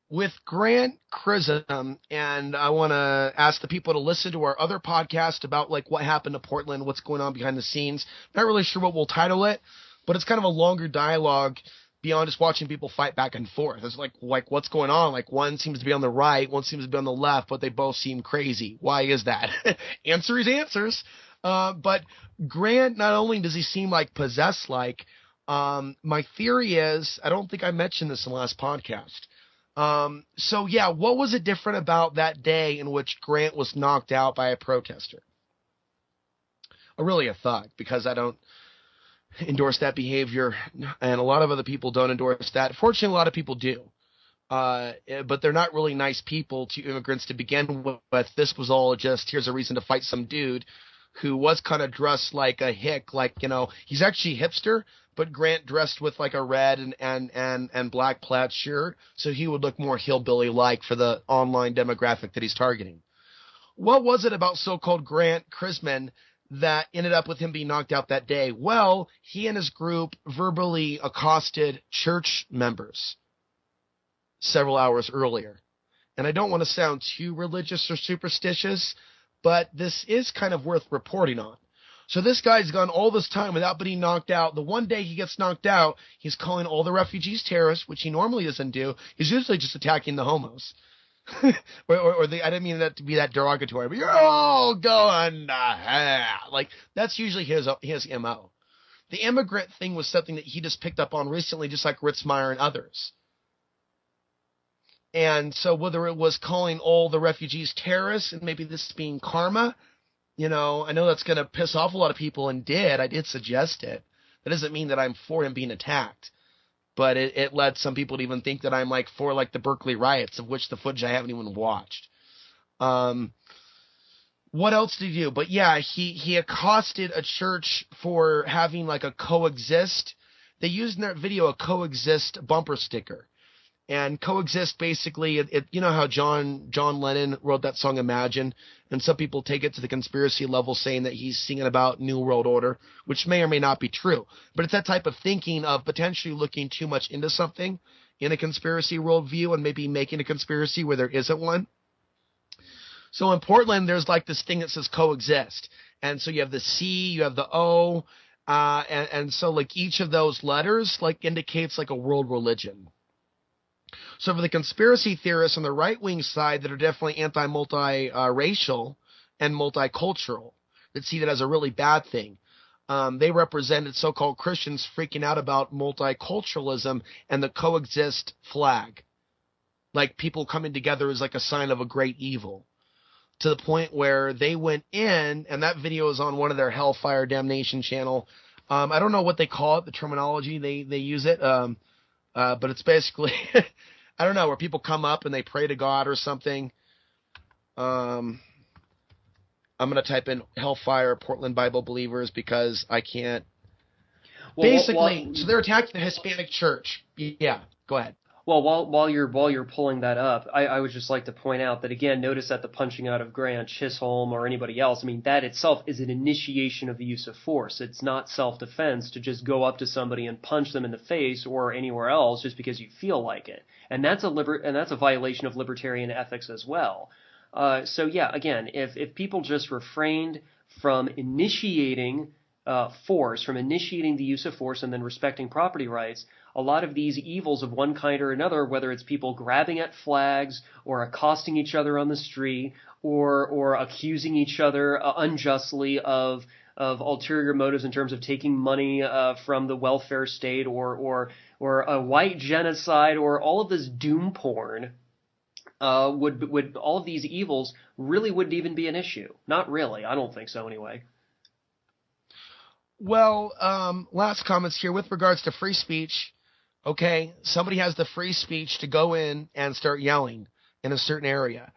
with Grant Chisholm, and I want to ask the people to listen to our other podcast about like what happened to Portland, what's going on behind the scenes. Not really sure what we'll title it, but it's kind of a longer dialogue beyond just watching people fight back and forth. It's like what's going on? Like one seems to be on the right, one seems to be on the left, but they both seem crazy. Why is that? Answer is answers. But Grant, not only does he seem like possessed, my theory is, I don't think I mentioned this in the last podcast. So yeah, what was it different about that day in which Grant was knocked out by a protester? Really a thug, because I don't endorse that behavior, and a lot of other people don't endorse that. Fortunately, a lot of people do. But they're not really nice people to immigrants to begin with. This was all just, here's a reason to fight some dude who was kind of dressed like a hick, like, he's actually hipster, but Grant dressed with like a red and black plaid shirt, so he would look more hillbilly-like for the online demographic that he's targeting. What was it about so-called Grant Chisholm that ended up with him being knocked out that day? Well, he and his group verbally accosted church members several hours earlier. And I don't want to sound too religious or superstitious, but this is kind of worth reporting on. So this guy's gone all this time without being knocked out. The one day he gets knocked out, he's calling all the refugees terrorists, which he normally doesn't do. He's usually just attacking the homos. I didn't mean that to be that derogatory, but you're all going to hell. Like, that's usually his MO. The immigrant thing was something that he just picked up on recently, just like Ritzmeier and others. And so whether it was calling all the refugees terrorists and maybe this being karma, I know that's going to piss off a lot of people, and I did suggest it. That doesn't mean that I'm for him being attacked. But it led some people to even think that I'm like for like the Berkeley riots, of which the footage I haven't even watched. What else did he do? But yeah, he accosted a church for having like a coexist. They used in that video a coexist bumper sticker. And coexist, basically, you know how John Lennon wrote that song Imagine, and some people take it to the conspiracy level saying that he's singing about New World Order, which may or may not be true. But it's that type of thinking of potentially looking too much into something in a conspiracy worldview and maybe making a conspiracy where there isn't one. So in Portland, there's like this thing that says coexist. And so you have the C, you have the O, and so like each of those letters like indicates like a world religion. So for the conspiracy theorists on the right-wing side that are definitely multi-racial and multicultural, that see that as a really bad thing, they represented so-called Christians freaking out about multiculturalism and the coexist flag. Like people coming together is like a sign of a great evil. To the point where they went in, and that video is on one of their Hellfire Damnation channel. I don't know what they call it, the terminology they use it, but it's basically... I don't know, where people come up and they pray to God or something. I'm going to type in Hellfire Portland Bible Believers because I can't. Well, so they're attacking the Hispanic church. Yeah, go ahead. Well, while you're pulling that up, I would just like to point out that, again, notice that the punching out of Grant Chisholm or anybody else, I mean, that itself is an initiation of the use of force. It's not self-defense to just go up to somebody and punch them in the face or anywhere else just because you feel like it. And that's a violation of libertarian ethics as well. So yeah, again, if people just refrained from initiating force, from initiating the use of force and then respecting property rights, a lot of these evils of one kind or another, whether it's people grabbing at flags or accosting each other on the street or accusing each other unjustly of ulterior motives in terms of taking money from the welfare state or a white genocide or all of this doom porn, would all of these evils really wouldn't even be an issue. Not really. I don't think so anyway. Well, last comments here with regards to free speech. Okay, somebody has the free speech to go in and start yelling in a certain area.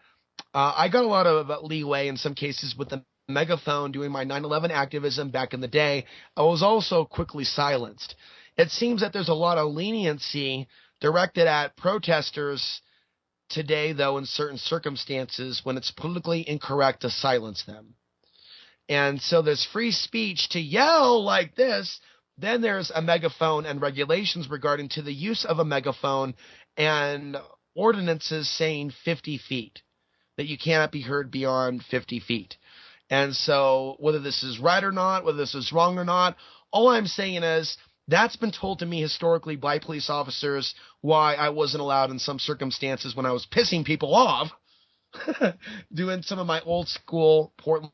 I got a lot of leeway in some cases with the megaphone doing my 9/11 activism back in the day. I was also quickly silenced. It seems that there's a lot of leniency directed at protesters today, though, in certain circumstances when it's politically incorrect to silence them. And so there's free speech to yell like this. Then there's a megaphone and regulations regarding to the use of a megaphone and ordinances saying 50 feet, that you cannot be heard beyond 50 feet. And so whether this is right or not, whether this is wrong or not, all I'm saying is that's been told to me historically by police officers why I wasn't allowed in some circumstances when I was pissing people off doing some of my old school Portland,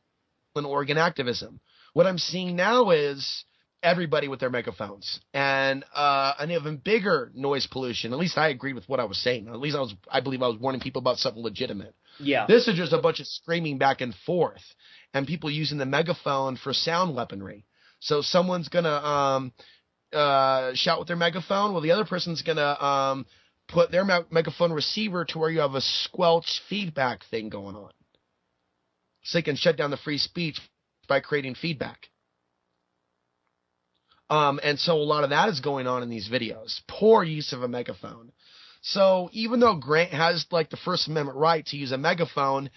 Oregon activism. What I'm seeing now is everybody with their megaphones and an even bigger noise pollution. At least I agreed with what I was saying. At least I believe I was warning people about something legitimate. Yeah. This is just a bunch of screaming back and forth and people using the megaphone for sound weaponry. So someone's going to shout with their megaphone. Well, the other person's going to put their megaphone receiver to where you have a squelch feedback thing going on. So they can shut down the free speech by creating feedback. And so a lot of that is going on in these videos. Poor use of a megaphone. So even though Grant has like the First Amendment right to use a megaphone,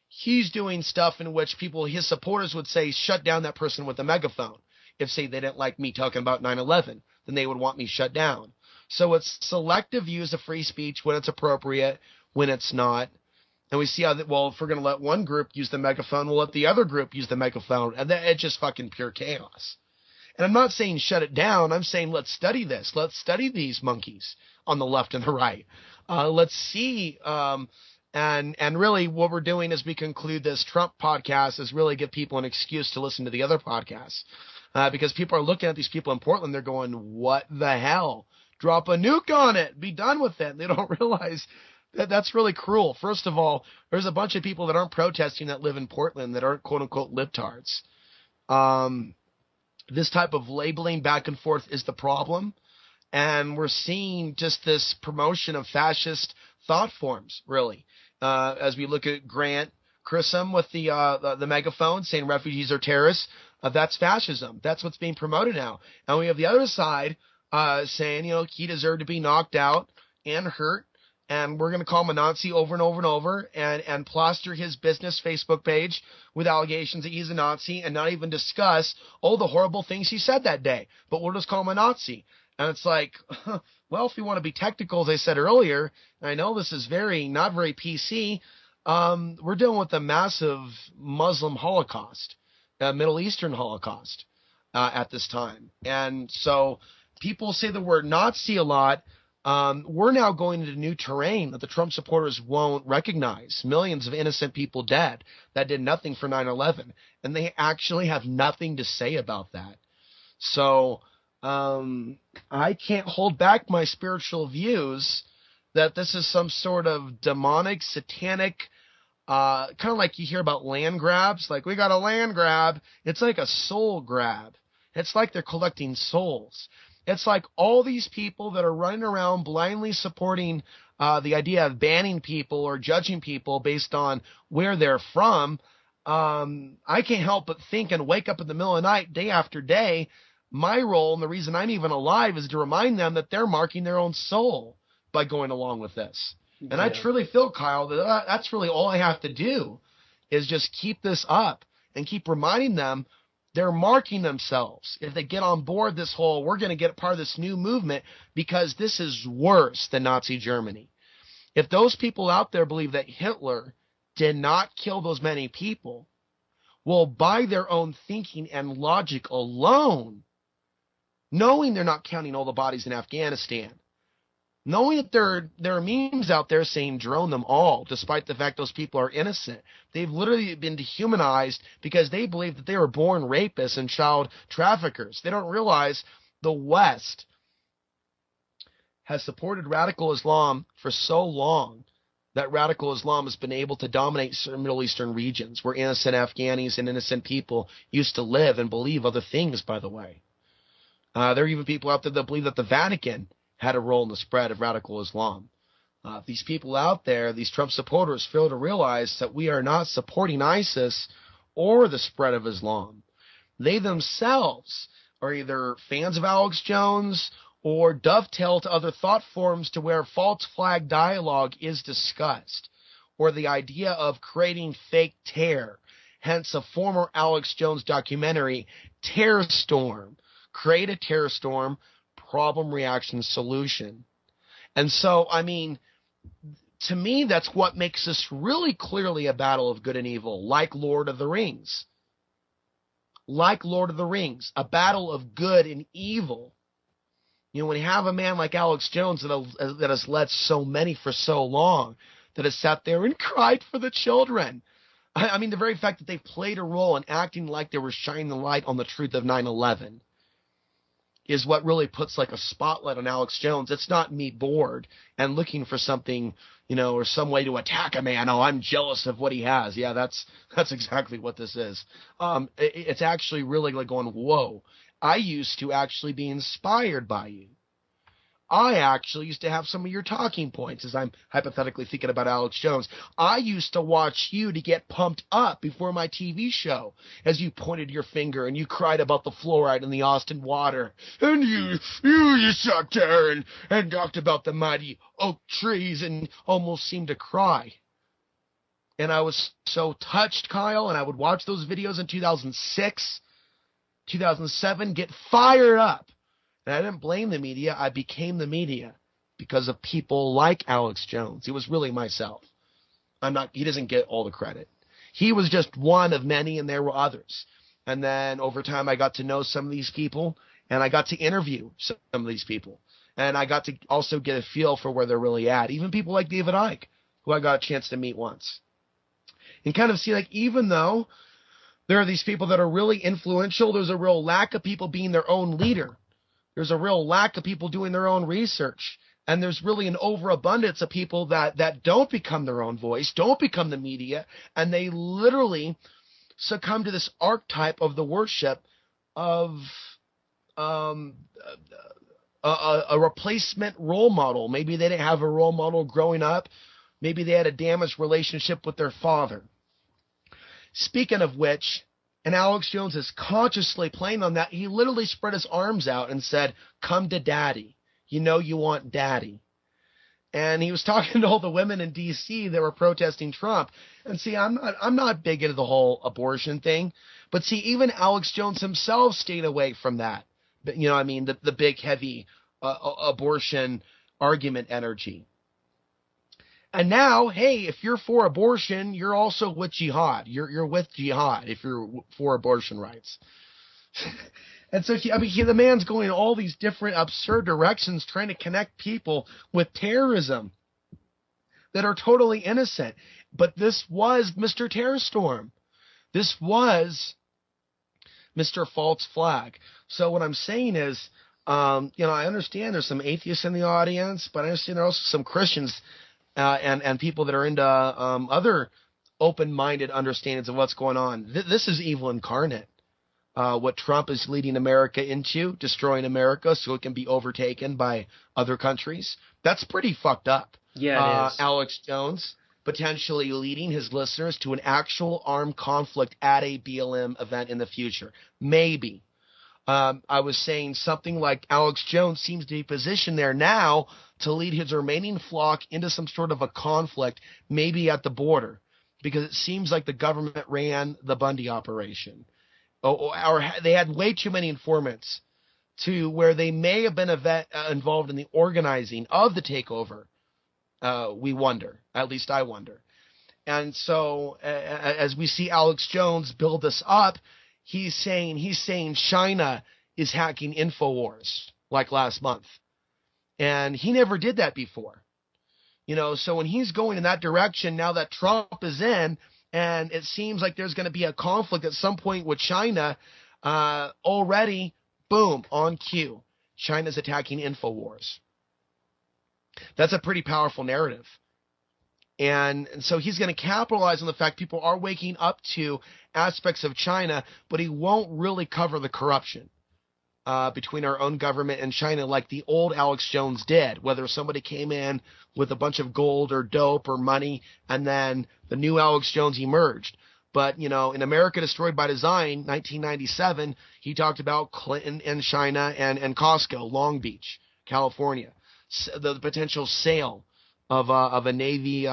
he's doing stuff in which people, his supporters would say, shut down that person with a megaphone. If, say, they didn't like me talking about 9/11, then they would want me shut down. So it's selective use of free speech when it's appropriate, when it's not. And we see how that, well, if we're going to let one group use the megaphone, we'll let the other group use the megaphone. And then it's just fucking pure chaos. And I'm not saying shut it down. I'm saying let's study this. Let's study these monkeys on the left and the right. Let's see. And really what we're doing as we conclude this Trump podcast is really give people an excuse to listen to the other podcasts. Because people are looking at these people in Portland. They're going, what the hell? Drop a nuke on it. Be done with it. They don't realize that that's really cruel. First of all, there's a bunch of people that aren't protesting that live in Portland that aren't quote-unquote libtards. This type of labeling back and forth is the problem. And we're seeing just this promotion of fascist thought forms, really. As we look at Grant Chisholm with the megaphone saying refugees are terrorists, that's fascism. That's what's being promoted now. And we have the other side saying, he deserved to be knocked out and hurt. And we're going to call him a Nazi over and over and over and plaster his business Facebook page with allegations that he's a Nazi and not even discuss all the horrible things he said that day. But we'll just call him a Nazi. And it's like, well, if you want to be technical, as I said earlier, and I know this is not very PC, we're dealing with a massive Muslim Holocaust, a Middle Eastern Holocaust at this time. And so people say the word Nazi a lot. We're now going into new terrain that the Trump supporters won't recognize. Millions of innocent people dead that did nothing for 9/11. And they actually have nothing to say about that. So I can't hold back my spiritual views that this is some sort of demonic, satanic, kind of like you hear about land grabs. Like, we got a land grab. It's like a soul grab. It's like they're collecting souls. It's like all these people that are running around blindly supporting the idea of banning people or judging people based on where they're from. I can't help but think and wake up in the middle of the night, day after day. My role and the reason I'm even alive is to remind them that they're marking their own soul by going along with this. And I truly feel, Kyle, that that's really all I have to do is just keep this up and keep reminding them they're marking themselves. If they get on board this whole, we're going to get part of this new movement because this is worse than Nazi Germany. If those people out there believe that Hitler did not kill those many people, will, by their own thinking and logic alone, knowing they're not counting all the bodies in Afghanistan, knowing that there are memes out there saying drone them all, despite the fact those people are innocent. They've literally been dehumanized because they believe that they were born rapists and child traffickers. They don't realize the West has supported radical Islam for so long that radical Islam has been able to dominate certain Middle Eastern regions where innocent Afghanis and innocent people used to live and believe other things, by the way. There are even people out there that believe that the Vatican had a role in the spread of radical Islam. These people out there, these Trump supporters, fail to realize that we are not supporting ISIS or the spread of Islam. They themselves are either fans of Alex Jones or dovetail to other thought forms to where false flag dialogue is discussed, or the idea of creating fake terror. Hence a former Alex Jones documentary, Terror Storm. Create a terror storm, problem, reaction, solution. And so, I mean, to me, that's what makes this really clearly a battle of good and evil, like Lord of the Rings. Like Lord of the Rings, a battle of good and evil. You know, when you have a man like Alex Jones that has led so many for so long, that has sat there and cried for the children. I mean, the very fact that they played a role in acting like they were shining the light on the truth of 9/11 is what really puts like a spotlight on Alex Jones. It's not me bored and looking for something, you know, or some way to attack a man. Oh, I'm jealous of what he has. Yeah, that's exactly what this is. It's actually really like going, whoa, I used to actually be inspired by you. I actually used to have some of your talking points as I'm hypothetically thinking about Alex Jones. I used to watch you to get pumped up before my TV show as you pointed your finger and you cried about the fluoride in the Austin water. And you sat there and talked about the mighty oak trees and almost seemed to cry. And I was so touched, Kyle, and I would watch those videos in 2006, 2007, get fired up. And I didn't blame the media. I became the media because of people like Alex Jones. It was really myself. He doesn't get all the credit. He was just one of many, and there were others. And then over time, I got to know some of these people, and I got to interview some of these people. And I got to also get a feel for where they're really at. Even people like David Icke, who I got a chance to meet once. And kind of see, like, even though there are these people that are really influential, there's a real lack of people being their own leader. There's a real lack of people doing their own research. And there's really an overabundance of people that don't become their own voice, don't become the media, and they literally succumb to this archetype of the worship of a replacement role model. Maybe they didn't have a role model growing up. Maybe they had a damaged relationship with their father. Speaking of which, and Alex Jones is consciously playing on that. He literally spread his arms out and said, "Come to daddy. You know you want daddy." And he was talking to all the women in D.C. that were protesting Trump. And see, I'm not big into the whole abortion thing. But see, even Alex Jones himself stayed away from that. You know what I mean? The big, heavy abortion argument energy. And now, hey, if you're for abortion, you're also with jihad. You're with jihad if you're for abortion rights. And so, the man's going in all these different absurd directions trying to connect people with terrorism that are totally innocent. But this was Mr. Terror Storm. This was Mr. False Flag. So what I'm saying is, I understand there's some atheists in the audience, but I understand there are also some Christians and people that are into other open-minded understandings of what's going on. This is evil incarnate. What Trump is leading America into, destroying America so it can be overtaken by other countries. That's pretty fucked up. Yeah, it is. Alex Jones potentially leading his listeners to an actual armed conflict at a BLM event in the future. Maybe. I was saying something like Alex Jones seems to be positioned there now to lead his remaining flock into some sort of a conflict, maybe at the border, because it seems like the government ran the Bundy operation. Or they had way too many informants to where they may have been involved in the organizing of the takeover. We wonder. At least I wonder. And so as we see Alex Jones build this up, he's saying China is hacking InfoWars like last month. And he never did that before. So when he's going in that direction, now that Trump is in, and it seems like there's going to be a conflict at some point with China, already, boom, on cue. China's attacking InfoWars. That's a pretty powerful narrative. And so he's going to capitalize on the fact people are waking up to aspects of China, but he won't really cover the corruption between our own government and China like the old Alex Jones did, whether somebody came in with a bunch of gold or dope or money, and then the new Alex Jones emerged. But, in America Destroyed by Design, 1997, he talked about Clinton and China and Costco, Long Beach, California, the potential sale of a Navy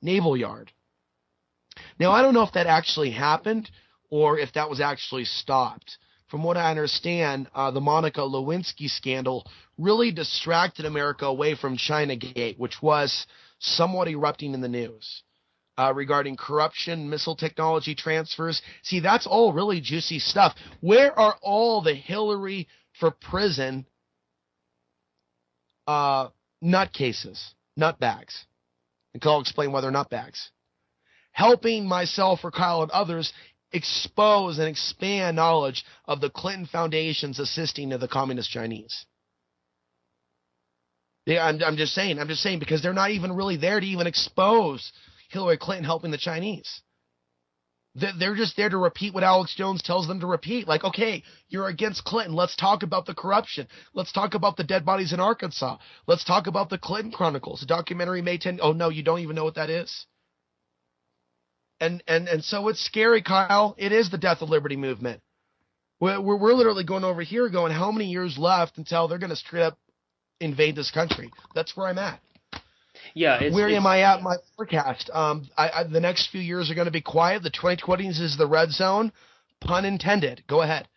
naval yard. Now, I don't know if that actually happened or if that was actually stopped. From what I understand, the Monica Lewinsky scandal really distracted America away from Chinagate, which was somewhat erupting in the news regarding corruption, missile technology transfers. See, that's all really juicy stuff. Where are all the Hillary for prison nutcases, nutbags? And I'll explain why they're nutbags. Helping myself or Kyle and others expose and expand knowledge of the Clinton Foundation's assisting of the Communist Chinese. Yeah, I'm just saying because they're not even really there to even expose Hillary Clinton helping the Chinese. They're just there to repeat what Alex Jones tells them to repeat. Like, okay, you're against Clinton. Let's talk about the corruption. Let's talk about the dead bodies in Arkansas. Let's talk about the Clinton Chronicles, a documentary May 10. Oh, no, you don't even know what that is? And so it's scary, Kyle. It is the death of liberty movement. We're literally going over here going, how many years left until they're going to straight up invade this country? That's where I'm at. Yeah. Where am I at in my forecast? The next few years are going to be quiet. The 2020s is the red zone. Pun intended. Go ahead.